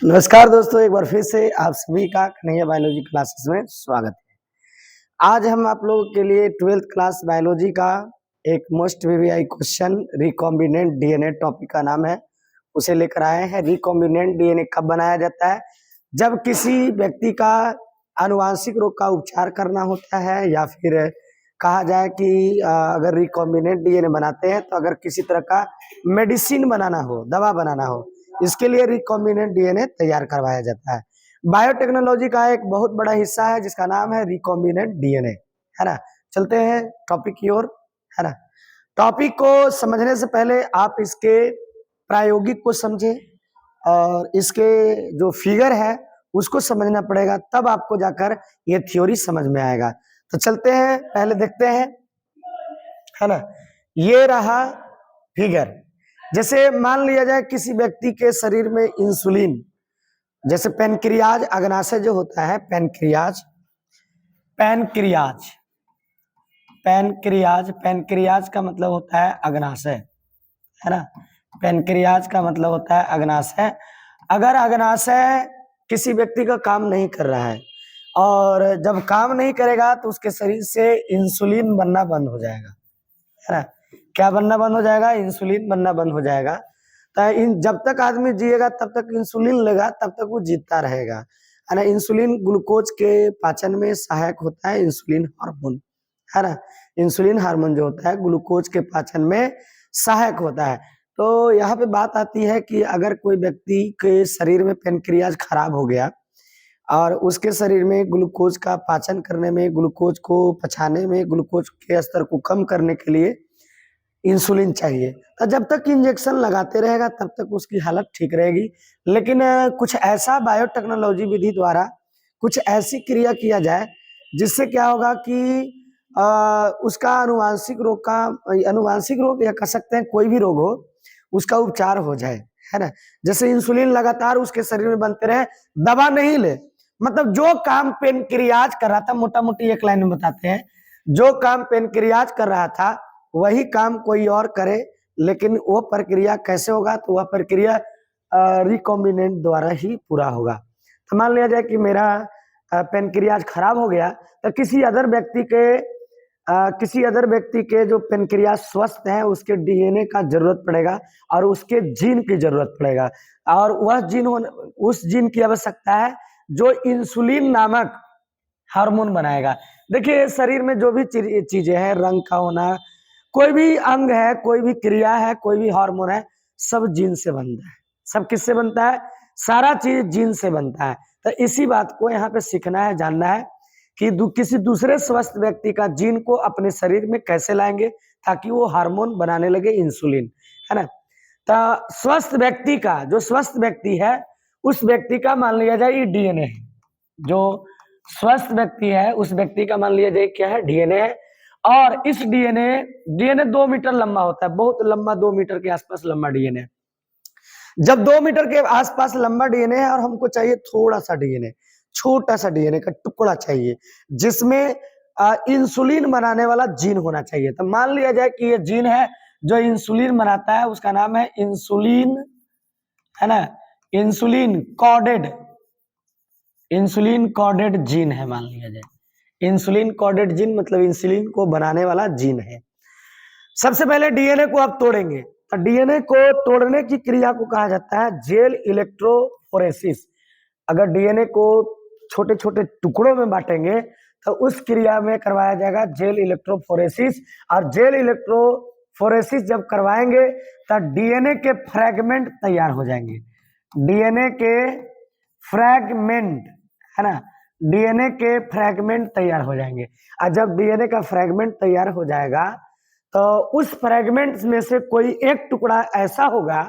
नमस्कार दोस्तों, एक बार फिर से आप सभी का कन्हैया बायोलॉजी क्लासेस में स्वागत है। आज हम आप लोगों के लिए 12th क्लास बायोलॉजी का एक most VVI question recombinant DNA topic का नाम है, उसे लेकर आए हैं। रिकॉम्बिनेंट डीएनए कब बनाया जाता है? जब किसी व्यक्ति का आनुवांशिक रोग का उपचार करना होता है, या फिर कहा जाए कि अगर रिकॉम्बिनेंट डीएनए बनाते हैं तो अगर किसी तरह का मेडिसिन बनाना हो, दवा बनाना हो, इसके लिए रिकॉम्बिनेंट डीएनए तैयार करवाया जाता है। बायोटेक्नोलॉजी का एक बहुत बड़ा हिस्सा है जिसका नाम है रिकॉम्बिनेंट डीएनए, है ना। चलते हैं टॉपिक की ओर, है ना। टॉपिक को समझने से पहले आप इसके प्रायोगिक को समझें और इसके जो फिगर है उसको समझना पड़ेगा, तब आपको जाकर ये थ्योरी समझ में आएगा। तो चलते हैं, पहले देखते हैं, है ना। ये रहा फिगर। जैसे मान लिया जाए किसी व्यक्ति के शरीर में इंसुलिन, जैसे पैनक्रियाज अग्नाशय जो होता है, पैनक्रियाज पैनक्रियाज पैनक्रियाज पैनक्रियाज का मतलब होता है अग्नाशय, है ना। पैनक्रियाज का मतलब होता है अग्नाशय। अगर अग्नाशय किसी व्यक्ति का काम नहीं कर रहा है, और जब काम नहीं करेगा तो उसके शरीर से इंसुलिन बनना बंद हो जाएगा, है ना। क्या बनना बंद हो जाएगा? इंसुलिन बनना बंद हो जाएगा। तो जब तक आदमी जिएगा तब तक इंसुलिन लेगा, तब तक वो जीता रहेगा, है ना। इंसुलिन ग्लूकोज के पाचन में सहायक होता है, इंसुलिन हार्मोन, है ना। इंसुलिन हार्मोन जो होता है ग्लूकोज के पाचन में सहायक होता है। तो यहाँ पे बात आती है कि अगर कोई व्यक्ति के शरीर में पैनक्रियाज खराब हो गया और उसके शरीर में ग्लूकोज का पाचन करने में, ग्लूकोज को पचाने में, ग्लूकोज के स्तर को कम करने के लिए इंसुलिन चाहिए, तो जब तक इंजेक्शन लगाते रहेगा तब तक उसकी हालत ठीक रहेगी। लेकिन कुछ ऐसा बायोटेक्नोलॉजी विधि द्वारा कुछ ऐसी क्रिया किया जाए जिससे क्या होगा कि उसका अनुवांशिक रोग या कह सकते हैं कोई भी रोग हो, उसका उपचार हो जाए, है ना। जैसे इंसुलिन लगातार उसके शरीर में बनते रहे, दवा नहीं ले, मतलब जो काम पेनक्रियाज कर रहा था, मोटा मोटी एक लाइन में बताते हैं, जो काम पेनक्रियाज कर रहा था वही काम कोई और करे, लेकिन वो प्रक्रिया कैसे होगा? तो वह प्रक्रिया रिकॉम्बिनेंट द्वारा ही पूरा होगा। तो मान लिया जाए कि मेरा पेनक्रियाज खराब हो गया, तो किसी अदर व्यक्ति के जो पेनक्रियाज स्वस्थ है उसके डीएनए का जरूरत पड़ेगा और उसके जीन की जरूरत पड़ेगा, और वह जीन उस जीन की आवश्यकता है जो इंसुलिन नामक हार्मोन बनाएगा। देखिए, शरीर में जो भी चीजें हैं, रंग का होना, कोई भी अंग है, कोई भी क्रिया है, कोई भी हार्मोन है, सब जीन से बनता है। सब किससे बनता है? सारा चीज जीन से बनता है। तो इसी बात को यहाँ पे सीखना है, जानना है कि किसी दूसरे स्वस्थ व्यक्ति का जीन को अपने शरीर में कैसे लाएंगे ताकि वो हार्मोन बनाने लगे, इंसुलिन, है ना। तो स्वस्थ व्यक्ति का, जो स्वस्थ व्यक्ति है उस व्यक्ति का मान लिया जाए ये डीएनए है। जो स्वस्थ व्यक्ति है उस व्यक्ति का मान लिया जाए क्या है? डीएनए है। और इस डीएनए 2 मीटर लंबा होता है, बहुत लंबा, 2 मीटर के आसपास लंबा डीएनए। जब 2 मीटर के आसपास लंबा डीएनए है और हमको चाहिए थोड़ा सा डीएनए, छोटा सा डीएनए का टुकड़ा चाहिए जिसमें इंसुलिन बनाने वाला जीन होना चाहिए। तो मान लिया जाए कि ये जीन है जो इंसुलिन बनाता है, उसका नाम है इंसुलिन, है ना। इंसुलिन कॉर्डेड जीन है, मान लिया जाए। इंसुलिन कॉर्डेड जीन मतलब इंसुलिन को बनाने वाला जीन है। सबसे पहले डीएनए को आप तोड़ेंगे, तो डीएनए को तोड़ने की क्रिया को कहा जाता है जेल इलेक्ट्रोफोरेसिस। अगर डीएनए को छोटे छोटे टुकड़ों में बांटेंगे तो उस क्रिया में करवाया जाएगा जेल इलेक्ट्रोफोरेसिस। और जेल इलेक्ट्रोफोरेसिस जब करवाएंगे तो डीएनए के फ्रैगमेंट तैयार हो जाएंगे। डीएनए के फ्रैगमेंट, है ना, डीएनए के फ्रैगमेंट तैयार हो जाएंगे। और जब डीएनए का फ्रैगमेंट तैयार हो जाएगा तो उस फ्रैगमेंट में से कोई एक टुकड़ा ऐसा होगा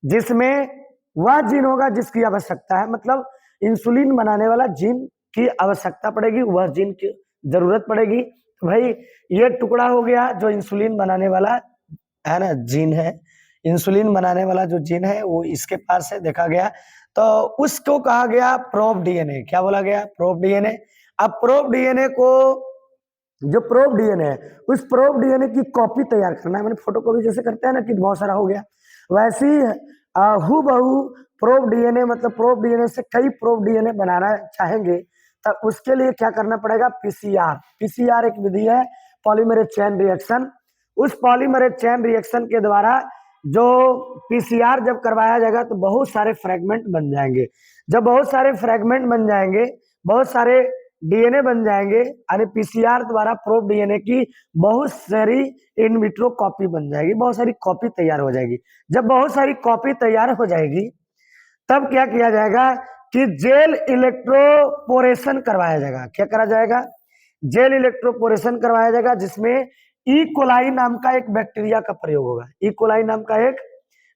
जिसमें वह जीन होगा जिसकी आवश्यकता है, मतलब इंसुलिन बनाने वाला जीन की आवश्यकता पड़ेगी, वह जीन की जरूरत पड़ेगी। तो भाई ये टुकड़ा हो गया जो इंसुलिन बनाने वाला, है ना, जीन है। इंसुलिन बनाने वाला जो जीन है वो इसके पास है, देखा गया, तो उसको कहा गया प्रोब डीएनए। क्या बोला गया? Probe DNA. अब प्रोब डीएनए को जो प्रोब डीएनए है उस प्रोब डीएनए की कॉपी तैयार करना है। मैंने फोटोकॉपी जैसे करते हैं ना कि बहुत सारा हो गया, वैसे ही हूबहू प्रोब डीएनए मतलब प्रोब डीएनए से कई प्रोब डीएनए बनाना चाहेंगे तब उसके लिए क्या करना पड़ेगा, पीसीआर। पीसीआर एक विधि है, पॉलीमरेज चेन रिएक्शन। उस पॉलीमरेज चेन रिएक्शन के द्वारा जो पीसीआर जब करवाया जाएगा तो बहुत सारे फ्रेगमेंट बन जाएंगे। जब बहुत सारे फ्रेगमेंट बन जाएंगे, बहुत सारे डीएनए बन जाएंगे, यानी पीसीआर द्वारा प्रोब डीएनए की बहुत सारी इन विट्रो कॉपी बन जाएगी, बहुत सारी कॉपी तैयार हो जाएगी। जब बहुत सारी कॉपी तैयार हो जाएगी तब क्या किया जाएगा कि जेल इलेक्ट्रोपोरेशन करवाया जाएगा। क्या करा जाएगा, जेल इलेक्ट्रोपोरेशन करवाया जाएगा, जिसमें ई कोलाई नाम का एक बैक्टीरिया का प्रयोग होगा। ई कोलाई नाम का एक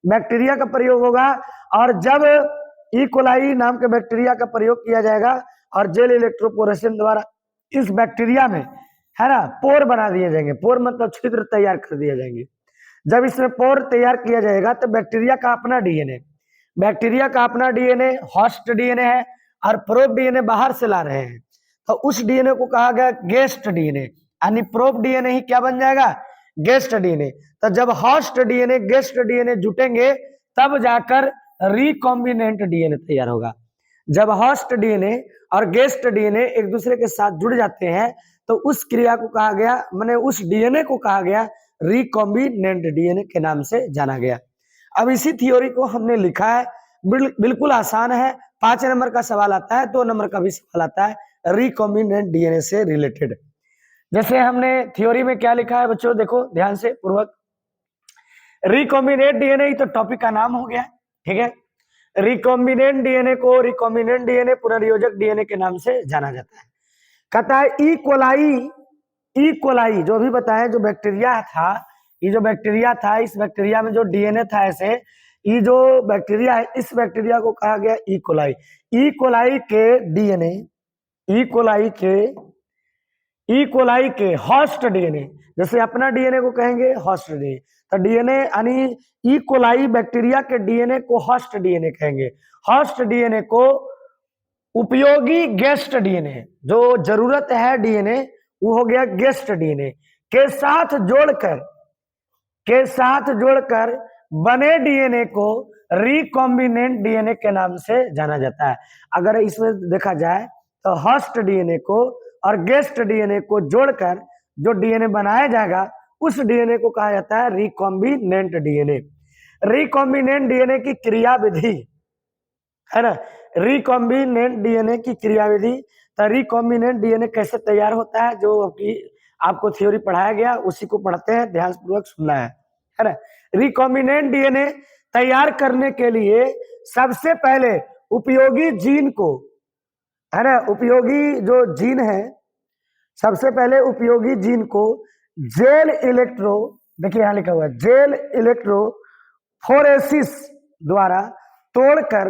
बैक्टीरिया का प्रयोग होगा, और जब ई कोलाई नाम के बैक्टीरिया का प्रयोग किया जाएगा और जेल इलेक्ट्रोपोरेशन द्वारा इस बैक्टीरिया में, है ना, पोर बना दिए जाएंगे। पोर मतलब छिद्र तैयार कर दिए जाएंगे। जब इसमें पोर तैयार किया जाएगा तो बैक्टीरिया का अपना डीएनए, बैक्टीरिया का अपना डीएनए होस्ट डीएनए है और प्रोब डीएनए बाहर से ला रहे हैं, तो उस डीएनए को कहा गया गेस्ट डीएनए, यानी प्रोब डीएनए ही क्या बन जाएगा, गेस्ट डीएनए। तो जब होस्ट डीएनए गेस्ट डीएनए जुटेंगे तब जाकर रिकॉम्बिनेंट डीएनए तैयार होगा। जब होस्ट डीएनए और गेस्ट डीएनए एक दूसरे के साथ जुड़ जाते हैं तो उस क्रिया को कहा गया, माने उस डीएनए को कहा गया रिकॉम्बिनेंट डीएनए के नाम से जाना गया। अब इसी थ्योरी को हमने लिखा है, बिल्कुल आसान है। 5 नंबर का सवाल आता है, 2 नंबर का भी सवाल आता है रिकॉम्बिनेंट डीएनए से रिलेटेड। जैसे हमने थ्योरी में क्या लिखा है बच्चों, देखो ध्यान से पूर्वक। रिकॉम्बिनेंट डीएनए तो टॉपिक का नाम हो गया, ठीक है। रिकॉम्बिनेंट डीएनए को रिकॉम्बिनेंट डीएनए पुनर्योजक डीएनए के नाम से जाना जाता है। कहता है ई कोलाई जो भी बताया, जो बैक्टीरिया था, ये जो बैक्टीरिया था, इस बैक्टीरिया में जो डीएनए था ऐसे, ये जो बैक्टीरिया है इस बैक्टीरिया को कहा गया ई कोलाई। ई कोलाई के डीएनए, ई कोलाई के होस्ट डीएनए, जैसे अपना डीएनए को कहेंगे होस्ट डीएनए, तो डीएनए यानी ई कोलाई बैक्टीरिया के डीएनए को होस्ट डीएनए कहेंगे। होस्ट डीएनए को उपयोगी गेस्ट डीएनए, जो जरूरत है डीएनए वो हो गया गेस्ट डीएनए के साथ जोड़कर बने डीएनए को रिकॉम्बिनेंट डीएनए के नाम से जाना जाता है। अगर इसमें देखा जाए तो होस्ट डीएनए को और गेस्ट डीएनए को जोड़कर जो डीएनए बनाया जाएगा उस डीएनए को कहा जाता है रिकॉम्बिनेंट डीएनए। रिकॉम्बिनेंट डीएनए की क्रियाविधि है ना, रिकॉम्बिनेंट डीएनए की क्रियाविधि। तो रिकॉम्बिनेंट डीएनए कैसे तैयार होता है, जो कि आपको थ्योरी पढ़ाया गया उसी को पढ़ते हैं, ध्यान पूर्वक सुनना है ना। रिकॉम्बिनेंट डीएनए तैयार करने के लिए सबसे पहले उपयोगी जीन को, है ना, उपयोगी जो जीन है, सबसे पहले उपयोगी जीन को जेल इलेक्ट्रो, देखिए यहां लिखा हुआ है जेल इलेक्ट्रोफोरेसिस द्वारा तोड़कर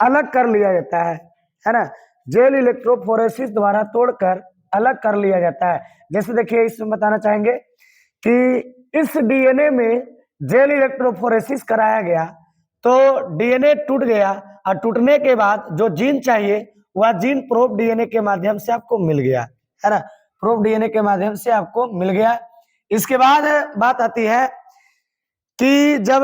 अलग कर लिया जाता है ना। जेल इलेक्ट्रोफोरेसिस द्वारा तोड़कर अलग कर लिया जाता है। जैसे देखिए इसमें बताना चाहेंगे कि इस डीएनए में जेल इलेक्ट्रोफोरेसिस कराया गया तो डीएनए टूट गया, और टूटने के बाद जो जीन चाहिए वह जीन प्रोब डीएनए के माध्यम से आपको मिल गया, है ना, प्रोब डीएनए के माध्यम से आपको मिल गया। इसके बाद बात आती है कि जब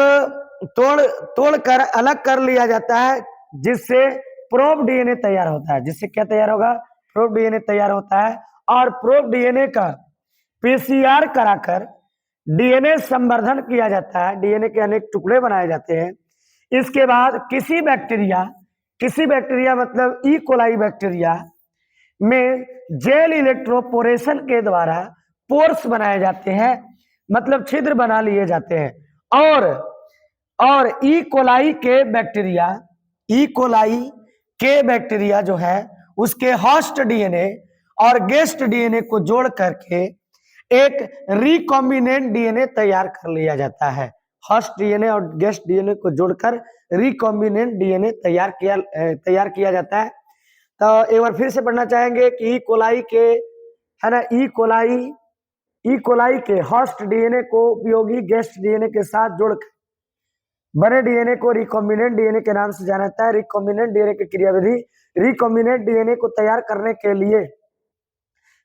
तोड़ कर अलग कर लिया जाता है, जिससे प्रोब डीएनए तैयार होता है। जिससे क्या तैयार होगा, प्रोब डीएनए तैयार होता है, और प्रोब डीएनए का पीसीआर कराकर डीएनए संवर्धन किया जाता है, डीएनए के अनेक टुकड़े बनाए जाते हैं। इसके बाद किसी बैक्टीरिया मतलब ई कोलाई बैक्टीरिया में जेल इलेक्ट्रोपोरेशन के द्वारा पोर्स बनाए जाते हैं, मतलब छिद्र बना लिए जाते हैं, और ई कोलाई के बैक्टीरिया जो है उसके होस्ट डीएनए और गेस्ट डीएनए को जोड़ करके एक रिकॉम्बिनेंट डीएनए तैयार कर लिया जाता है। होस्ट डीएनए और गेस्ट डीएनए को जोड़कर रिकॉम्बिनेंट डीएनए तैयार किया जाता है। तो एक बार फिर से पढ़ना चाहेंगे कि ई कोलाई के, है ना, ई कोलाई के होस्ट डीएनए को उपयोगी गेस्ट डीएनए के साथ जोड़कर बने डीएनए को रिकॉम्बिनेंट डीएनए के नाम से जाना जाता है। रिकॉम्बिनेंट डीएनए की क्रियाविधि, रिकॉम्बिनेंट डीएनए को तैयार करने के लिए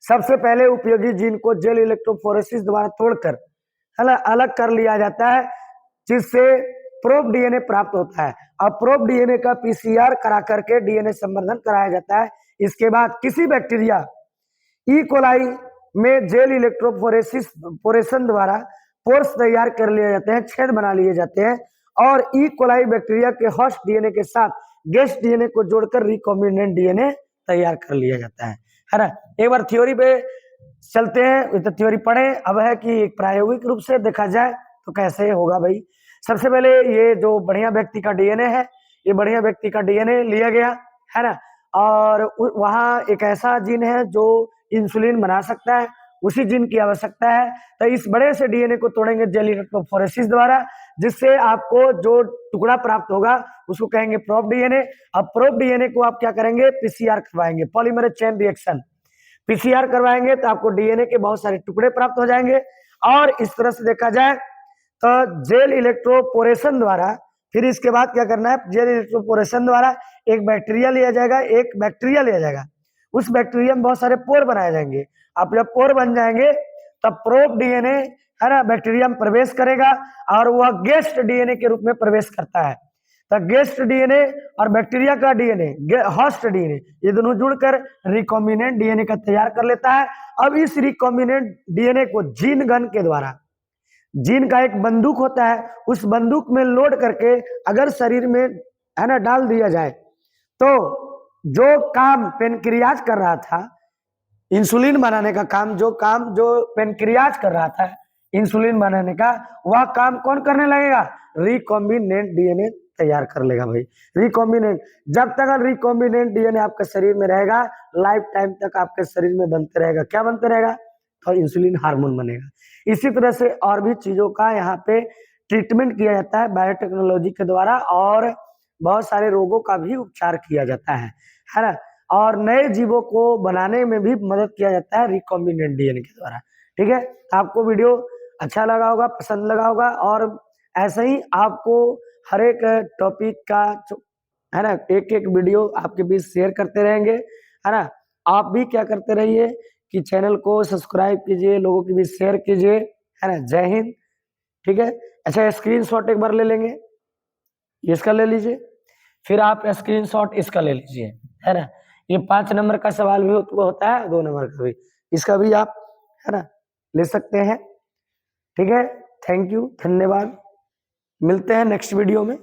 सबसे पहले उपयोगी जीन को जेल इलेक्ट्रोफोरेसिस द्वारा तोड़कर अलग कर लिया जाता है, जिससे प्रोब डीएनए प्राप्त होता है। अब प्रोब डीएनए का पीसीआर करा करके डीएनए संवर्धन कराया जाता है। इसके बाद किसी बैक्टीरिया ई कोलाई में जेल इलेक्ट्रोफोरेशन द्वारा पोर्स तैयार कर लिए जाते हैं, छेद बना लिए जाते हैं, और ई कोलाई बैक्टीरिया के होस्ट डीएनए के साथ गेस्ट डीएनए को जोड़कर रिकॉम्बिनेंट डीएनए तैयार कर लिया जाता है ना। एक बार थ्योरी पे चलते हैं, तो थ्योरी पढ़े। अब है कि प्रायोगिक रूप से देखा जाए तो कैसे होगा भाई। सबसे पहले ये जो बढ़िया व्यक्ति का डीएनए है, ये बढ़िया व्यक्ति का डीएनए लिया गया है ना, और वहाँ एक ऐसा जीन है जो इंसुलिन बना सकता है, उसी जीन की आवश्यकता है। तो इस बड़े से डीएनए को तोड़ेंगे जेल इलेक्ट्रोफोरेसिस द्वारा, जिससे आपको जो टुकड़ा प्राप्त होगा उसको कहेंगे प्रोब डीएनए। अब प्रोब डीएनए को आप क्या करेंगे, पीसीआर करवाएंगे, पॉलीमरेज चेन रिएक्शन। पीसीआर करवाएंगे तो आपको डीएनए के बहुत सारे टुकड़े प्राप्त हो जाएंगे। और इस तरह से देखा जाए तो जेल इलेक्ट्रोपोरेशन द्वारा, फिर इसके बाद क्या करना है, जेल इलेक्ट्रोपोरेशन द्वारा एक बैक्टीरिया लिया जाएगा, उस बैक्टीरिया में बहुत सारे पोर बनाए जाएंगे। अब जब पोर बन जाएंगे तब प्रोब डीएनए है ना बैक्टीरिया में प्रवेश करेगा, और वह गेस्ट डीएनए के रूप में प्रवेश करता है। तो गेस्ट डीएनए और बैक्टीरिया का डीएनए, होस्ट डीएनए, ये दोनों जुड़कर रिकॉम्बिनेंट डीएनए का तैयार कर लेता है। अब इस रिकॉम्बिनेंट डीएनए को जीन गन के द्वारा, जीन का एक बंदूक होता है, उस बंदूक में लोड करके अगर शरीर में है ना डाल दिया जाए, तो जो काम पेनक्रियाज कर रहा था, इंसुलिन बनाने का काम, जो पेनक्रियाज कर रहा था इंसुलिन बनाने का, वह काम कौन करने लगेगा, रिकॉम्बिनेंट डीएनए तैयार कर लेगा भाई। रिकॉम्बिनेंट, जब तक रिकॉम्बिनेंट डीएनए आपके शरीर में रहेगा, लाइफ टाइम तक आपके शरीर में बनते रहेगा। क्या बनते रहेगा, तो इंसुलिन हार्मोन बनेगा। इसी तरह से और भी चीजों का यहाँ पे ट्रीटमेंट किया जाता है बायोटेक्नोलॉजी के द्वारा, और बहुत सारे रोगों का भी उपचार किया जाता है ना, और नए जीवों को बनाने में भी मदद किया जाता है रिकॉम्बिनेंट डीएनए के द्वारा। ठीक है, आपको वीडियो अच्छा लगा होगा, पसंद लगा होगा, और ऐसे ही आपको हर एक टॉपिक का है ना एक एक वीडियो आपके बीच शेयर करते रहेंगे, है ना। आप भी क्या करते रहिए कि चैनल को सब्सक्राइब कीजिए, लोगों के बीच शेयर कीजिए, है ना। जय हिंद। ठीक है, अच्छा स्क्रीनशॉट एक बार ले लेंगे, इसका ले लीजिए, फिर आप स्क्रीनशॉट इसका ले लीजिए, है ना। ये 5 नंबर का सवाल भी होता है, 2 नंबर का भी, इसका भी आप है ना ले सकते हैं। ठीक है, थैंक यू, धन्यवाद, मिलते हैं नेक्स्ट वीडियो में।